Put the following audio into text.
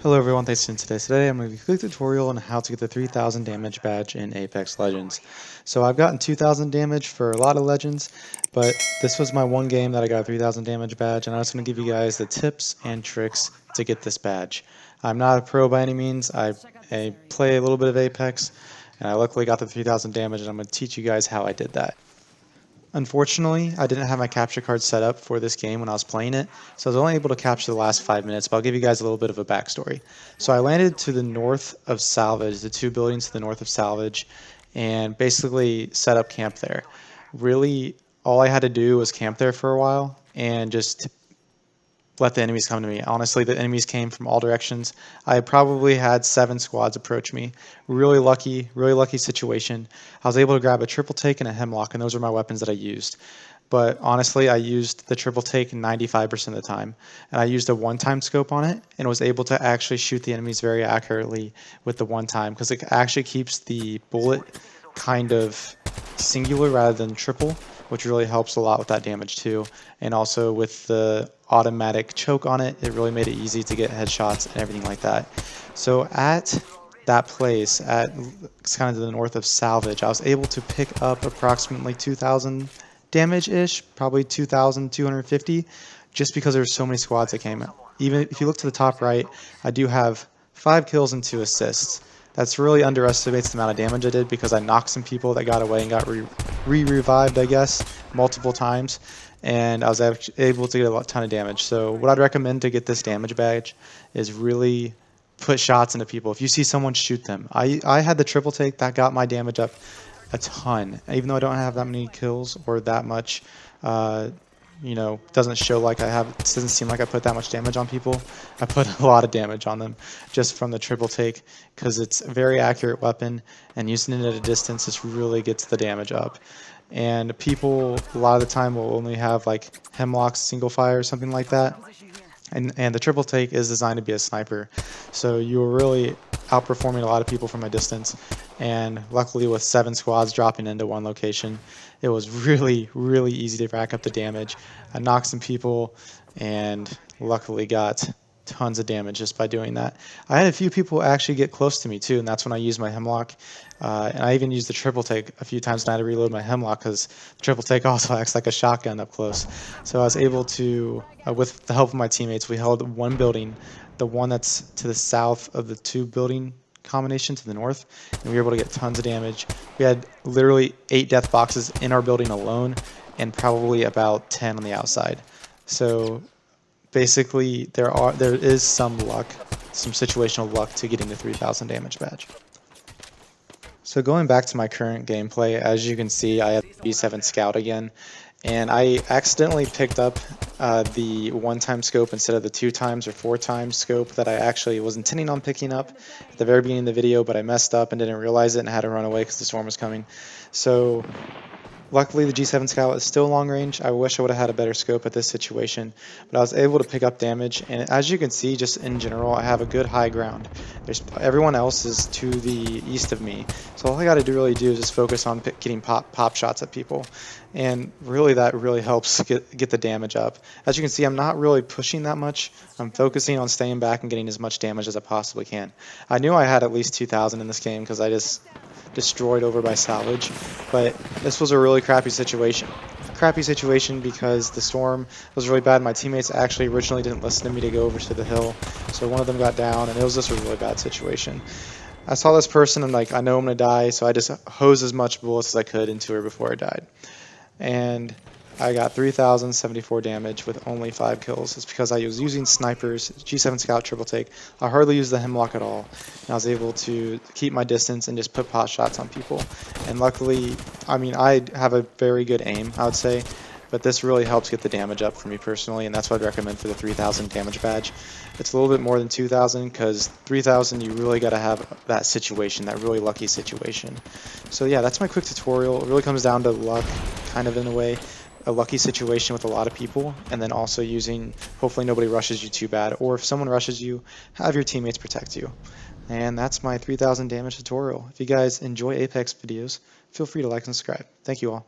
Hello everyone, thanks for tuning in today. I'm going to give a quick tutorial on how to get the 3000 damage badge in Apex Legends. So I've gotten 2000 damage for a lot of Legends, but this was my one game that I got a 3000 damage badge, and I'm just going to give you guys the tips and tricks to get this badge. I'm not a pro by any means. I play a little bit of Apex, and I luckily got the 3000 damage, and I'm going to teach you guys how I did that. Unfortunately, I didn't have my capture card set up for this game when I was playing it, so I was only able to capture the last 5 minutes, but I'll give you guys a little bit of a backstory. So I landed to the north of Salvage, the two buildings to the north of Salvage, and basically set up camp there. Really, all I had to do was camp there for a while and just let the enemies come to me. Honestly, the enemies came from all directions. I probably had 7 squads approach me. Really lucky situation. I was able to grab a triple take and a Hemlok, and those were my weapons that I used. But honestly, I used the triple take 95% of the time. And I used a one-time scope on it and was able to actually shoot the enemies very accurately with the one time, because it actually keeps the bullet kind of singular rather than triple, which really helps a lot with that damage too. And also with the automatic choke on it, it really made it easy to get headshots and everything like that. So at that place, at kind of to the north of Salvage, I was able to pick up approximately 2000 damage-ish, probably 2250, just because there were so many squads that came. Even if you look to the top right, I do have 5 kills and 2 assists. That's really underestimates the amount of damage I did, because I knocked some people that got away and got revived, I guess, multiple times, and I was able to get a ton of damage. So what I'd recommend to get this damage badge is really put shots into people. If you see someone, shoot them. I had the triple take that got my damage up a ton, even though I don't have that many kills or that much. Doesn't show like I have, it doesn't seem like I put that much damage on people. I put a lot of damage on them just from the triple take, because it's a very accurate weapon, and using it at a distance just really gets the damage up. And people a lot of the time will only have like Hemlock's single fire or something like that. And the triple take is designed to be a sniper, so you were really outperforming a lot of people from a distance. And luckily, with 7 squads dropping into one location, it was really easy to rack up the damage. I knocked some people and luckily got tons of damage just by doing that. I had a few people actually get close to me too, and that's when I used my Hemlok. And I even used the triple take a few times, and I had to reload my Hemlok because the triple take also acts like a shotgun up close. So I was able to, with the help of my teammates, we held one building, the one that's to the south of the 2 building combination to the north, and we were able to get tons of damage. We had literally 8 death boxes in our building alone, and probably about 10 on the outside. So basically, there is some luck, some situational luck to getting the 3000 damage badge. So going back to my current gameplay, as you can see, I have G7 Scout again, and I accidentally picked up the one-time scope instead of the 2 times or 4 times scope that I actually was intending on picking up at the very beginning of the video, but I messed up and didn't realize it and had to run away because the storm was coming. So luckily, the G7 Scout is still long range. I wish I would have had a better scope at this situation, but I was able to pick up damage. And as you can see, just in general, I have a good high ground. Everyone else is to the east of me, so all I got to really do is just focus on getting pop shots at people, and really that really helps get the damage up. As you can see, I'm not really pushing that much. I'm focusing on staying back and getting as much damage as I possibly can. I knew I had at least 2000 in this game because I just destroyed over by salvage, but this was a really crappy situation. Because the storm was really bad. My teammates actually originally didn't listen to me to go over to the hill, so one of them got down, and it was just a really bad situation. I saw this person and I know I'm gonna die, so I just hosed as much bullets as I could into her before I died. And I got 3074 damage with only 5 kills. It's because I was using snipers, G7 Scout triple take. I hardly used the Hemlok at all, and I was able to keep my distance and just put pot shots on people. And luckily, I have a very good aim, I would say, but this really helps get the damage up for me personally, and that's what I'd recommend for the 3000 damage badge. It's a little bit more than 2000, because 3000 you really got to have that situation, that really lucky situation. So yeah, that's my quick tutorial. It really comes down to luck, kind of in a way. A lucky situation with a lot of people, and then also using, hopefully nobody rushes you too bad, or if someone rushes you, have your teammates protect you. And that's my 3000 damage tutorial. If you guys enjoy Apex videos, feel free to like and subscribe. Thank you all.